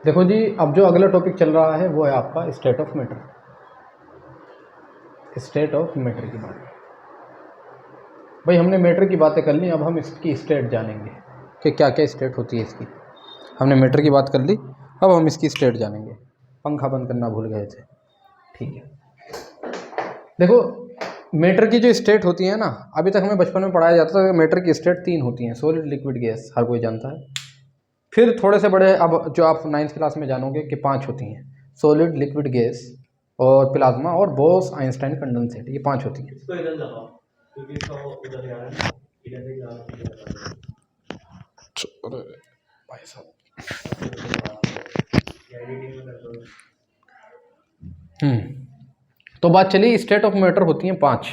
देखो जी, अब जो अगला टॉपिक चल रहा है वो है आपका state of matter. State of matter की बात। भाई हमने मैटर की बातें कर ली, अब हम इसकी स्टेट जानेंगे कि क्या क्या स्टेट होती है इसकी। हमने मैटर की बात कर ली, अब हम इसकी स्टेट जानेंगे। पंखा बंद करना भूल गए थे, ठीक है। देखो, मैटर की जो स्टेट होती है ना, अभी तक हमें बचपन में पढ़ाया जाता था कि मैटर की स्टेट 3 होती हैं, सॉलिड, लिक्विड, गैस, हर कोई जानता है। फिर थोड़े से बड़े, अब जो आप 9th क्लास में जानोगे कि 5 होती हैं, सॉलिड, लिक्विड, गैस और प्लाज्मा और बोस आइंस्टाइन कंडेंसेट, ये 5 होती हैं। इसको इधर लगाओ क्योंकि इसका वो उधर जा रहा है ना, इधर से जा अरे भाई साहब, एडिटिंग में कर दो। तो बात चली, स्टेट ऑफ मैटर होती हैं 5,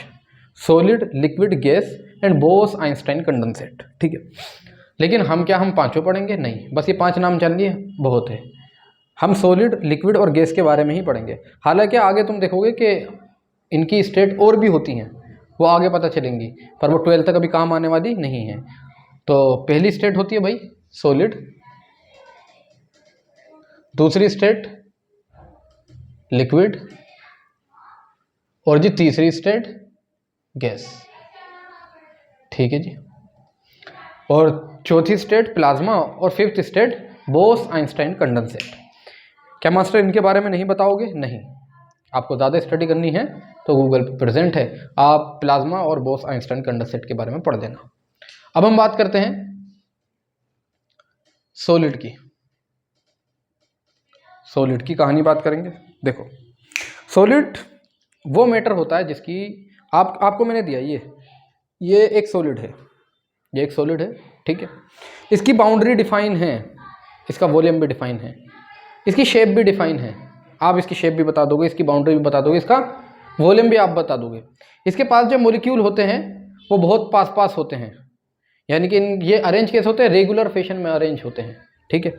solid, liquid, gas and boss Einstein condensate, ठीक है। लेकिन हम पांचों पढ़ेंगे नहीं, बस ये 5 नाम जान लिए बहुत है। हम सॉलिड, लिक्विड और गैस के बारे में ही पढ़ेंगे। हालांकि आगे तुम देखोगे कि इनकी स्टेट और भी होती हैं, वो आगे पता चलेंगी, पर वो 12th तक अभी काम आने वाली नहीं है। तो पहली स्टेट होती है भाई सॉलिड, दूसरी स्टेट लिक्विड, और जी तीसरी स्टेट गैस, ठीक है जी। और चौथी स्टेट प्लाज्मा और 5th state Bose Einstein condensate. क्या मास्टर इनके बारे में नहीं बताओगे? नहीं, आपको ज़्यादा स्टडी करनी है तो गूगल पे प्रेजेंट है, आप प्लाज्मा और बोस आइंस्टाइन कंडेंसेट के बारे में पढ़ देना। अब हम बात करते हैं सॉलिड की। सॉलिड की कहानी बात करेंगे। देखो, सॉलिड वो मैटर होता है जिसकी आपको मैंने दिया, ये एक सॉलिड है, ये एक सॉलिड है, ठीक है। इसकी बाउंड्री डिफाइन है, इसका वॉल्यूम भी डिफाइन है, इसकी शेप भी डिफाइन है। आप इसकी शेप भी बता दोगे, इसकी बाउंड्री भी बता दोगे, इसका वॉल्यूम भी आप बता दोगे। इसके पास जो मॉलिक्यूल होते हैं वो बहुत पास पास होते हैं, यानी कि ये अरेंज कैसे होते हैं, रेगुलर फैशन में अरेंज होते हैं, ठीक है।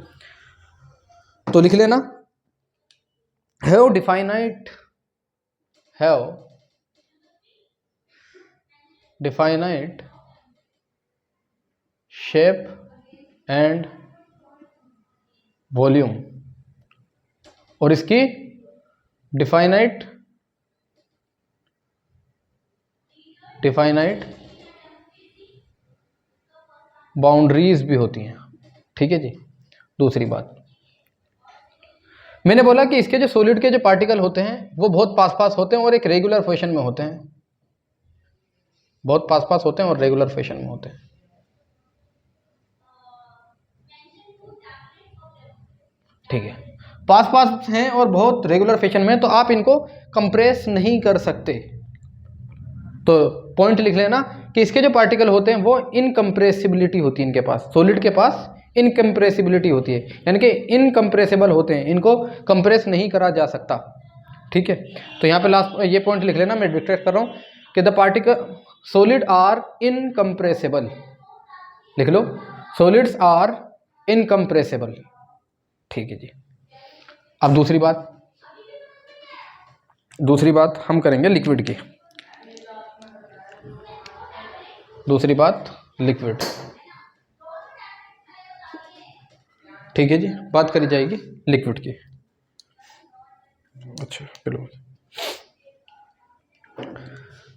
तो लिख लेना, have definite shape and volume, और इसकी डिफाइनाइट बाउंड्रीज भी होती हैं, ठीक है जी। दूसरी बात, मैंने बोला कि इसके जो सॉलिड के जो पार्टिकल होते हैं वो बहुत पास पास होते हैं और एक रेगुलर फैशन में होते हैं, बहुत पास पास होते हैं और रेगुलर फैशन में होते हैं, ठीक है। पास पास हैं और बहुत रेगुलर फैशन में, तो आप इनको कंप्रेस नहीं कर सकते। तो पॉइंट लिख लेना कि इसके जो पार्टिकल होते हैं वो इनकम्प्रेसिबिलिटी होती है इनके पास, सॉलिड के पास इनकम्प्रेसिबिलिटी होती है, यानी कि इनकम्प्रेसिबल होते हैं, इनको कंप्रेस नहीं करा जा सकता, ठीक है। तो यहाँ पे लास्ट ये पॉइंट लिख लेना, मैं डिक्टेट कर रहा हूँ कि the particle solid are incompressible, लिख लो, सॉलिड्स आर इनकम्प्रेसिबल, ठीक है जी। अब दूसरी बात हम करेंगे लिक्विड की। दूसरी बात लिक्विड, ठीक है जी, बात करी जाएगी लिक्विड की। अच्छा चलो,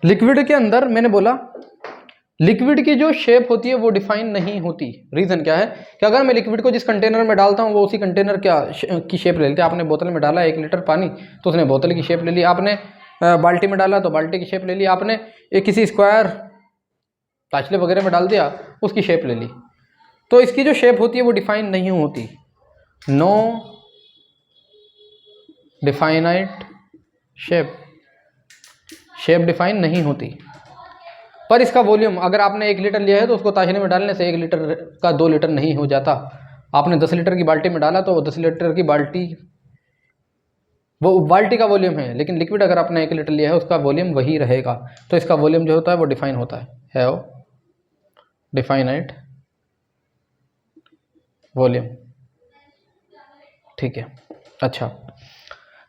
लिक्विड के अंदर मैंने बोला लिक्विड की जो शेप होती है वो डिफाइन नहीं होती। रीजन क्या है कि अगर मैं लिक्विड को जिस कंटेनर में डालता हूँ वो उसी कंटेनर की शेप ले लेते हैं। आपने बोतल में डाला 1 लीटर पानी तो उसने बोतल की शेप ले ली, आपने बाल्टी में डाला तो बाल्टी की शेप ले ली, आपने एक किसी स्क्वायर ताशले वगैरह में डाल दिया उसकी शेप ले ली। तो इसकी जो शेप होती है वो डिफाइन नहीं होती, नो डिफाइनाइट शेप डिफाइन नहीं होती। पर इसका वॉल्यूम, अगर आपने 1 लीटर लिया है तो उसको ताशले में डालने से 1 लीटर का 2 लीटर नहीं हो जाता। आपने 10 लीटर की बाल्टी में डाला तो 10 लीटर की बाल्टी, वो बाल्टी का वॉल्यूम है, लेकिन लिक्विड अगर आपने 1 लीटर लिया है उसका वॉल्यूम वही रहेगा। तो इसका वॉल्यूम जो होता है वो डिफाइन होता है, हैव डिफाइनाइट वॉल्यूम, ठीक है। अच्छा,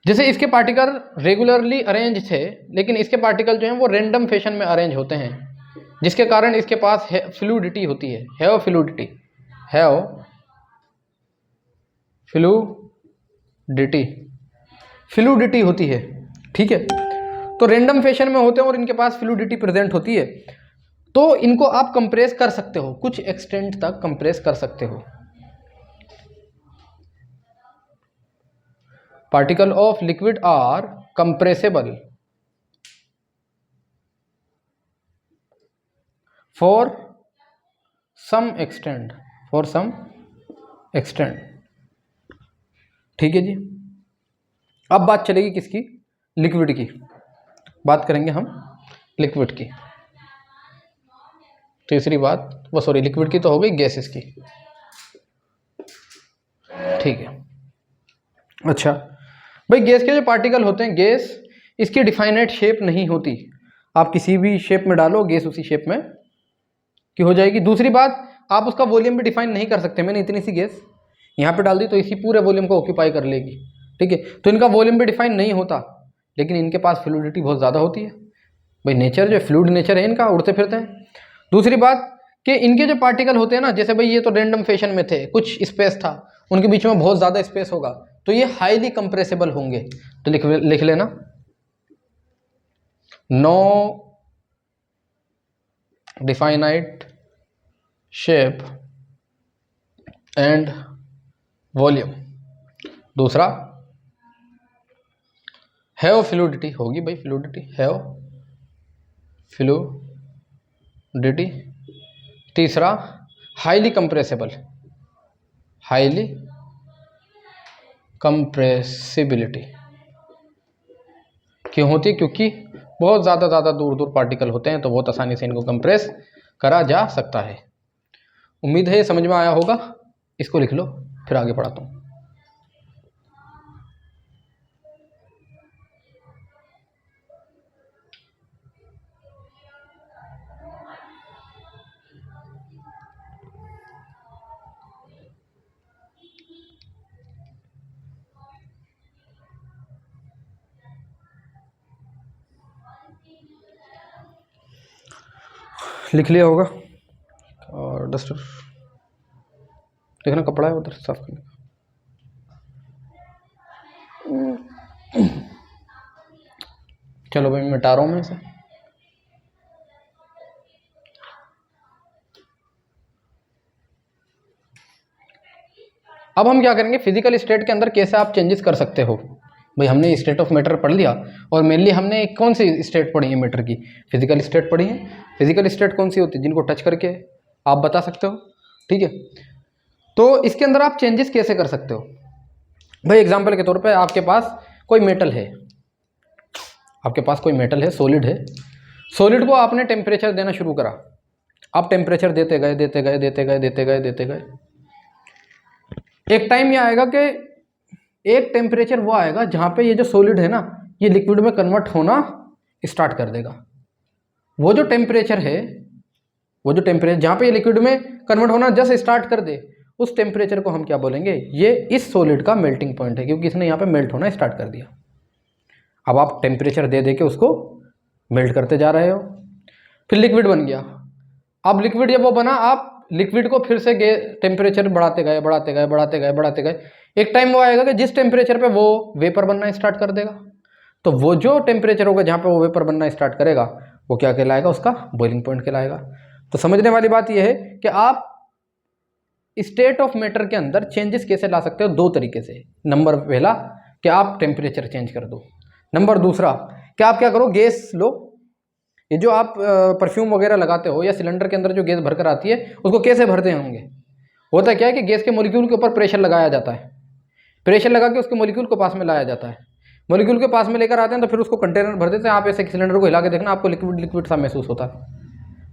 जैसे इसके पार्टिकल रेगुलरली अरेंज थे, लेकिन इसके पार्टिकल जो हैं वो रैंडम फैशन में अरेंज होते हैं, जिसके कारण इसके पास फ्लूइडिटी होती है, have fluidity, have fluidity, fluidity, fluidity होती है, ठीक है। तो रैंडम फैशन में होते हैं और इनके पास फ्लूडिटी प्रेजेंट होती है, तो इनको आप कंप्रेस कर सकते हो, कुछ एक्सटेंट तक कंप्रेस कर सकते हो। Particle of liquid are compressible for some extent, for some extent, ठीक है जी। अब बात चलेगी किसकी, लिक्विड की, बात करेंगे हम लिक्विड की। तीसरी बात वो सॉरी लिक्विड की तो हो गई, गैसेस की, ठीक है। अच्छा भाई, गैस के जो पार्टिकल होते हैं, गैस इसकी डिफाइनाइट शेप नहीं होती, आप किसी भी शेप में डालो गैस उसी शेप में की हो जाएगी। दूसरी बात, आप उसका वॉल्यूम भी डिफाइन नहीं कर सकते, मैंने इतनी सी गैस यहाँ पे डाल दी तो इसी पूरे वॉल्यूम को ऑक्यूपाई कर लेगी, ठीक है। तो इनका वॉल्यूम भी डिफाइन नहीं होता, लेकिन इनके पास फ्लूडिटी बहुत ज़्यादा होती है। भाई नेचर जो फ्लूइड नेचर है इनका, उड़ते फिरते हैं। दूसरी बात कि इनके जो पार्टिकल होते हैं ना, जैसे भाई ये तो रैंडम फैशन में थे, कुछ स्पेस था, उनके बीच में बहुत ज़्यादा स्पेस होगा, तो ये हाईली कंप्रेसिबल होंगे। तो लिख लेना, no definite shape and volume. दूसरा, हैव फ्लूडिटी होगी भाई, फ्लूडिटी हैव फ्लूडिटी। तीसरा, हाईली कंप्रेसिबल, हाईली कंप्रेसिबिलिटी क्यों होती है, क्योंकि बहुत ज़्यादा दूर दूर पार्टिकल होते हैं, तो बहुत आसानी से इनको कंप्रेस करा जा सकता है। उम्मीद है ये समझ में आया होगा। इसको लिख लो, फिर आगे पढ़ाता हूँ। लिख लिया होगा, और डस्टर देखना, कपड़ा है उधर साफ करने का। चलो भाई, मैं मिटा रहा हूँ मैं इसे। अब हम क्या करेंगे, फिजिकल स्टेट के अंदर कैसे आप चेंजेस कर सकते हो। भाई हमने स्टेट ऑफ मैटर पढ़ लिया, और मेनली हमने कौन सी स्टेट पढ़ी है मैटर की, फिजिकल स्टेट पढ़ी है। फिजिकल स्टेट कौन सी होती है, जिनको टच करके आप बता सकते हो, ठीक है। तो इसके अंदर आप चेंजेस कैसे कर सकते हो। भाई एग्जांपल के तौर पे आपके पास कोई मेटल है, आपके पास कोई मेटल है, सॉलिड है, सॉलिड को आपने टेम्परेचर देना शुरू करा, आप टेम्परेचर देते गए देते गए देते गए देते गए देते गए, एक टाइम ये आएगा कि एक टेम्परेचर वो आएगा जहाँ पे ये जो सॉलिड है ना, ये लिक्विड में कन्वर्ट होना स्टार्ट कर देगा। वो जो टेम्परेचर है, वो जो टेम्परेचर जहाँ पे ये लिक्विड में कन्वर्ट होना जस्ट स्टार्ट कर दे, उस टेम्परेचर को हम क्या बोलेंगे, ये इस सॉलिड का मेल्टिंग पॉइंट है, क्योंकि इसने यहाँ पे मेल्ट होना स्टार्ट कर दिया। अब आप टेम्परेचर दे दे के उसको मेल्ट करते जा रहे हो, फिर लिक्विड बन गया। अब लिक्विड जब वो बना, आप लिक्विड को फिर से टेम्परेचर बढ़ाते गए बढ़ाते गए बढ़ाते गए बढ़ाते गए, एक टाइम वो आएगा कि जिस टेम्परेचर पे वो वेपर बनना स्टार्ट कर देगा। तो वो जो टेम्परेचर होगा जहाँ पे वो वेपर बनना स्टार्ट करेगा, वो क्या कहलाएगा, उसका बॉइलिंग पॉइंट कहलाएगा। तो समझने वाली बात यह है कि आप स्टेट ऑफ मैटर के अंदर चेंजेस कैसे ला सकते हो, दो तरीके से। नंबर पहला कि आप टेम्परेचर चेंज कर दो, नंबर दूसरा कि आप क्या करो, गैस लो, ये जो आप परफ्यूम वगैरह लगाते हो या सिलेंडर के अंदर जो गैस भरकर आती है, उसको कैसे भरते होंगे। होता क्या है कि गैस के मॉलिक्यूल के ऊपर प्रेशर लगाया जाता है, प्रेशर लगा के उसके मॉलिक्यूल को पास में लाया जाता है, मॉलिक्यूल के पास में लेकर आते हैं, तो फिर उसको कंटेनर भर देते हैं। आप ऐसे सिलेंडर को हिला के देखना, आपको लिक्विड लिक्विड सा महसूस होता है।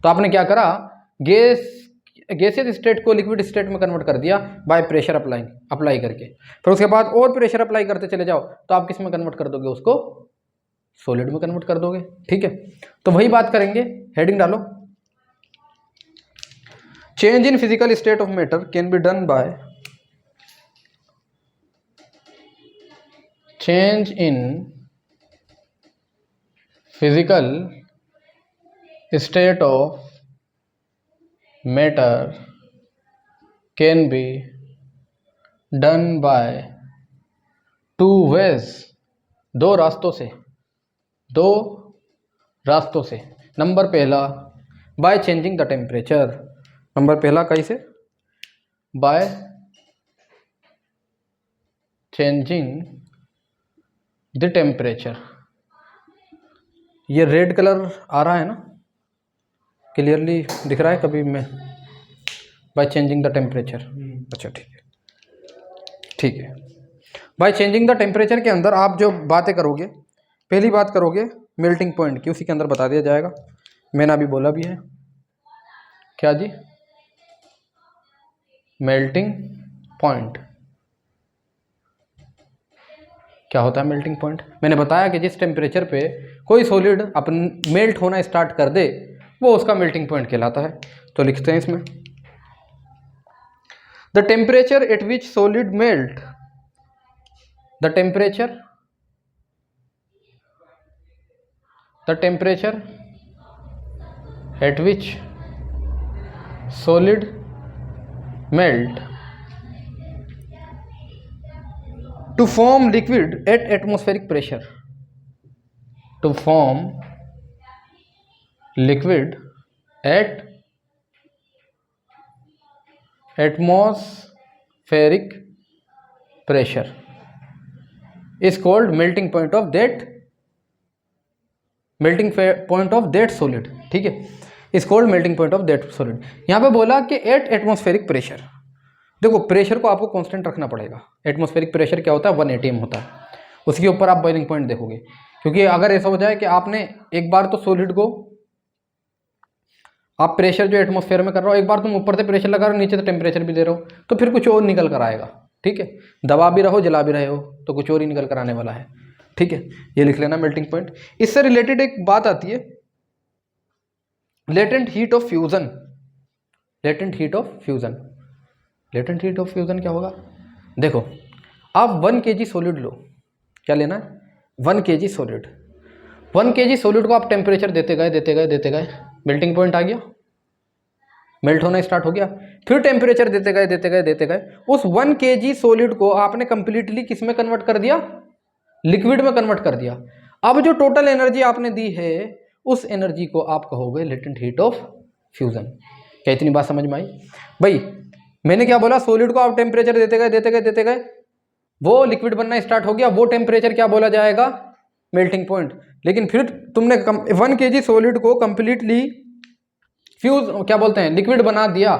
तो आपने क्या करा, गैसियस स्टेट को लिक्विड स्टेट में कन्वर्ट कर दिया बाय प्रेशर अप्लाई करके। फिर उसके बाद और प्रेशर अप्लाई करते चले जाओ, तो आप किस में कन्वर्ट कर दोगे, उसको सॉलिड में कन्वर्ट कर दोगे, ठीक है। तो वही बात करेंगे, हेडिंग डालो, change in physical state of matter can be done by change in physical state of matter can be done by two ways, दो रास्तों से। नंबर पहला by changing the temperature, number पहला कैसे, बाय चेंजिंग द टेम्परेचर। ये red colour आ रहा है ना, क्लियरली दिख रहा है कभी में, बाय चेंजिंग द टेम्परेचर। अच्छा ठीक है। बाय चेंजिंग द टेम्परेचर के अंदर आप जो बातें करोगे, पहली बात करोगे मेल्टिंग पॉइंट की, उसी के अंदर बता दिया जाएगा। मैंने अभी बोला भी है, क्या जी, मेल्टिंग पॉइंट। क्या होता है मेल्टिंग पॉइंट? मैंने बताया कि जिस टेम्परेचर पे कोई सॉलिड अपन मेल्ट होना स्टार्ट कर दे वो उसका मेल्टिंग पॉइंट कहलाता है। तो लिखते हैं इसमें, the temperature at which solid melt, the temperature at which solid melt to form liquid at atmospheric pressure, to form liquid at atmospheric pressure is called melting point of that solid। ठीक है, is called melting point of that solid. यहाँ पे बोला कि at atmospheric pressure, देखो pressure को आपको constant रखना पड़ेगा। एटमॉस्फेरिक प्रेशर क्या होता है, 1 atm होता है, उसके ऊपर आप बॉइलिंग पॉइंट देखोगे। क्योंकि अगर ऐसा हो जाए कि आपने एक बार तो सॉलिड को आप प्रेशर जो एटमॉस्फेयर में कर रहे हो, एक बार तुम ऊपर से प्रेशर लगा रहे हो, नीचे से टेम्परेचर भी ले रहे हो, तो फिर कुछ और निकल कर आएगा। ठीक है, दबा भी रहो जला भी रहे हो तो कुछ और ही निकल कर आने वाला है। ठीक है, ये लिख लेना मेल्टिंग पॉइंट। इससे रिलेटेड एक बात आती है, latent heat of fusion. Latent heat of fusion, latent heat of fusion क्या होगा? देखो आप 1 kg सॉलिड लो, क्या लेना है, 1 kg सॉलिड। 1 kg सॉलिड को आप टेम्परेचर देते गए, मेल्टिंग पॉइंट आ गया, मेल्ट होना स्टार्ट हो गया। फिर टेम्परेचर देते गए, उस 1 kg सॉलिड को आपने कंप्लीटली किस में कन्वर्ट कर दिया, लिक्विड में कन्वर्ट कर दिया। अब जो टोटल एनर्जी आपने दी है उस एनर्जी को आप कहोगे लेटेंट हीट ऑफ फ्यूजन। क्या इतनी बात समझ में आई भाई? मैंने क्या बोला, सॉलिड को आप टेम्परेचर देते गए, वो लिक्विड बनना स्टार्ट हो गया, वो टेम्परेचर क्या बोला जाएगा, मेल्टिंग पॉइंट। लेकिन फिर तुमने 1 kg सॉलिड को कंप्लीटली फ्यूज क्या बोलते हैं, लिक्विड बना दिया।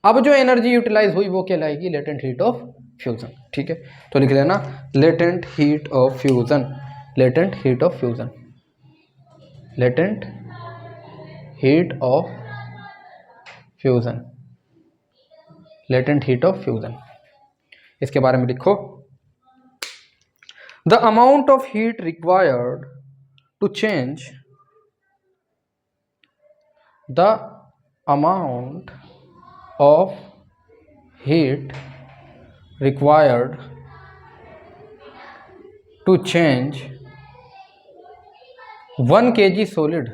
अब जो एनर्जी यूटिलाइज हुई वो कहलाएगी लेटेंट हीट ऑफ फ्यूजन। ठीक है, तो लिख लेना latent heat of fusion, latent heat of fusion, latent heat of fusion, latent heat of fusion. इसके बारे में लिखो, the amount of heat required to change, the amount of heat required to change 1 kg solid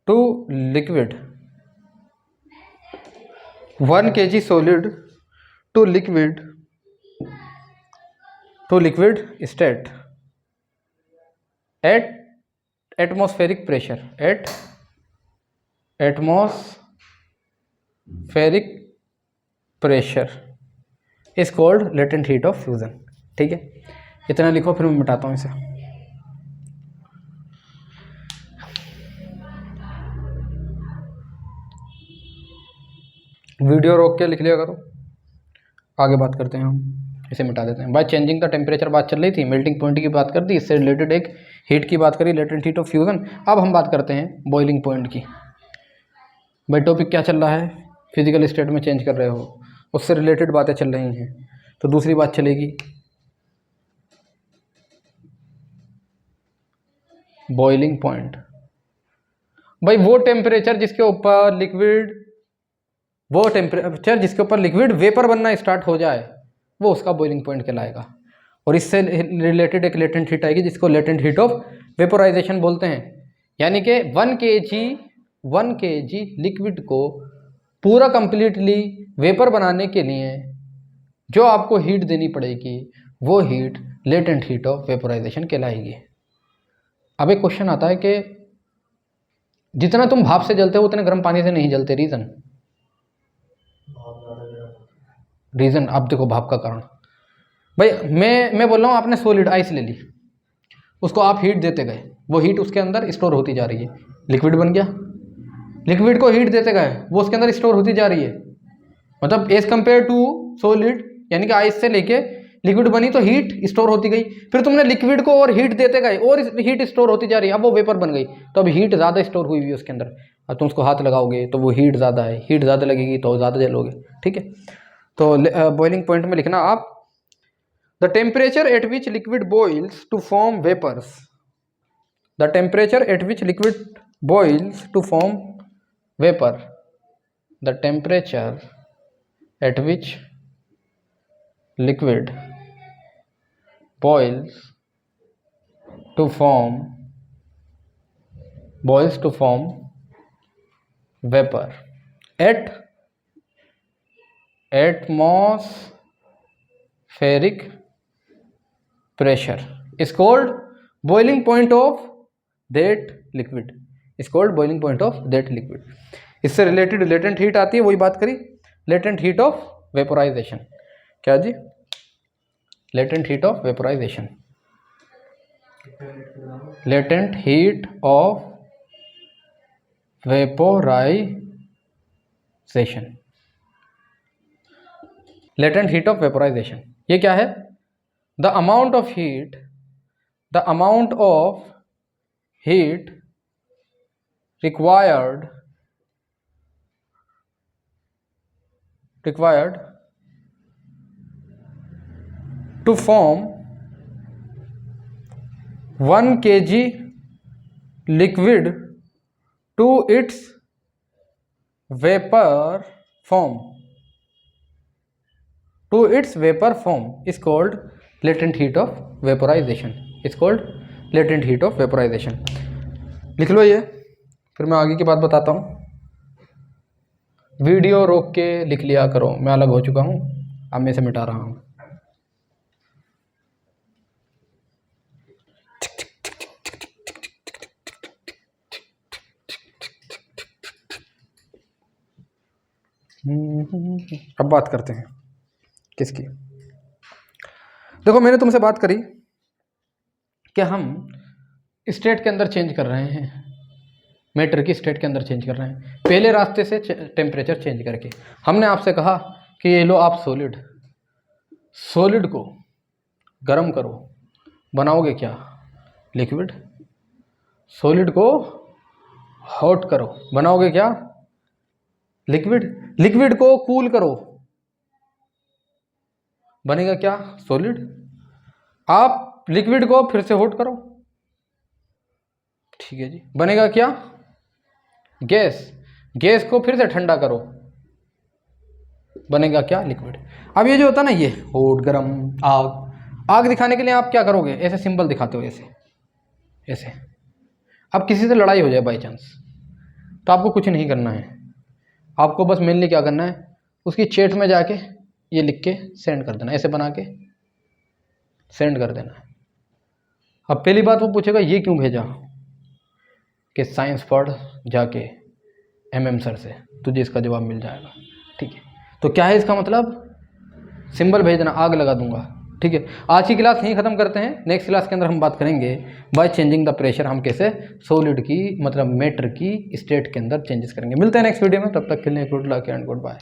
to liquid, 1 kg solid to liquid state at atmospheric pressure, at atmospheric pressure is called latent heat of fusion। ठीक है, इतना लिखो, फिर मैं मिटाता हूँ इसे। Video रोक के लिख लिया करो, आगे बात करते हैं हम। इसे मिटा देते हैं। बाय चेंजिंग द टेम्परेचर बात चल रही थी, मेल्टिंग पॉइंट की बात कर दी, इससे रिलेटेड एक हीट की बात करी, लेटेंट हीट ऑफ फ्यूजन। अब हम बात करते हैं बॉइलिंग पॉइंट की। भाई टॉपिक क्या चल रहा है, फिजिकल स्टेट में चेंज कर रहे हो, उससे रिलेटेड बातें चल रही हैं, तो दूसरी बात चलेगी बॉइलिंग पॉइंट। भाई वो टेम्परेचर जिसके ऊपर लिक्विड, वो टेम्परेचर जिसके ऊपर लिक्विड वेपर बनना स्टार्ट हो जाए वो उसका बॉइलिंग पॉइंट कहलाएगा। और इससे रिलेटेड एक लेटेंट हीट आएगी जिसको लेटेंट हीट ऑफ वेपोराइजेशन बोलते हैं। यानी कि 1 kg लिक्विड को पूरा कंप्लीटली वेपर बनाने के लिए जो आपको हीट देनी पड़ेगी वो heat latent heat of vaporisation कहलाएगी। अब एक क्वेश्चन आता है कि जितना तुम भाप से जलते हो उतने गर्म पानी से नहीं जलते, रीज़न आप देखो भाप का कारण। भाई मैं बोल रहा हूँ, आपने सॉलिड आइस ले ली, उसको आप हीट देते गए, वो हीट उसके अंदर स्टोर होती जा रही है, लिक्विड बन गया। लिक्विड को हीट देते गए, वो उसके अंदर स्टोर होती जा रही है, मतलब एज कंपेयर टू सॉलिड, यानी कि आइस से लेके लिक्विड बनी तो हीट स्टोर होती गई। फिर तुमने लिक्विड को और हीट देते गए और हीट स्टोर होती जा रही है, अब वो वेपर बन गई, तो अब हीट ज़्यादा स्टोर हुई हुई है उसके अंदर। अब तुम उसको हाथ लगाओगे तो वो हीट ज़्यादा है, हीट ज़्यादा लगेगी तो ज़्यादा जलोगे, ठीक है। तो बॉइलिंग पॉइंट में लिखना आप, the temperature at which liquid boils to form vapours, the temperature at which liquid boils to form vapour, the temperature at which liquid boils to form vapor at atmospheric pressure is called boiling point of that liquid, is called boiling point of that liquid। इससे related latent heat आती है, वही बात करी, latent heat of vaporisation. क्या जी? Latent heat of vaporisation, latent heat of vaporisation, latent heat of vaporisation. ये क्या है? The amount of heat, the amount of heat required to form 1 kg liquid to its vapor form, is called latent heat of vaporization, is called latent heat of vaporization। लिख लो ये, फिर मैं आगे की बात बताता हूँ। वीडियो रोक के लिख लिया करो, मैं अलग हो चुका हूँ, अब मैं इसे मिटा रहा हूँ। अब बात करते हैं किसकी। देखो मैंने तुमसे बात करी कि हम स्टेट के अंदर चेंज कर रहे हैं, मैटर की स्टेट के अंदर चेंज कर रहे हैं, पहले रास्ते से टेम्परेचर चेंज करके। हमने आपसे कहा कि ये लो आप सॉलिड को गर्म करो, बनाओगे क्या? लिक्विड। सॉलिड को हॉट करो, बनाओगे क्या? लिक्विड। लिक्विड को कूल करो, बनेगा क्या? सॉलिड। आप लिक्विड को फिर से हॉट करो, ठीक है जी, बनेगा क्या? गैस। गैस को फिर से ठंडा करो, बनेगा क्या? लिक्विड। अब ये जो होता है ना, ये हॉट, गरम, आग दिखाने के लिए आप क्या करोगे? ऐसे सिंबल दिखाते हो, ऐसे। अब किसी से लड़ाई हो जाए बाई चांस, तो आपको कुछ नहीं करना है, आपको बस मेनली क्या करना है, उसकी चैट में जाके ये लिख के सेंड कर देना, ऐसे बना के सेंड कर देना है। अब पहली बात वो पूछेगा ये क्यों भेजा, कि साइंस पढ़ जाके MM सर से, तुझे इसका जवाब मिल जाएगा, ठीक है। तो क्या है इसका मतलब? सिंबल भेज देना, आग लगा दूंगा, ठीक है। आज की क्लास यहीं ख़त्म करते हैं, नेक्स्ट क्लास के अंदर हम बात करेंगे बाय चेंजिंग द प्रेशर, हम कैसे सॉलिड की मतलब मैटर की स्टेट के अंदर चेंजेस करेंगे। मिलते हैं नेक्स्ट वीडियो में, तब तक के लिए good luck and good bye.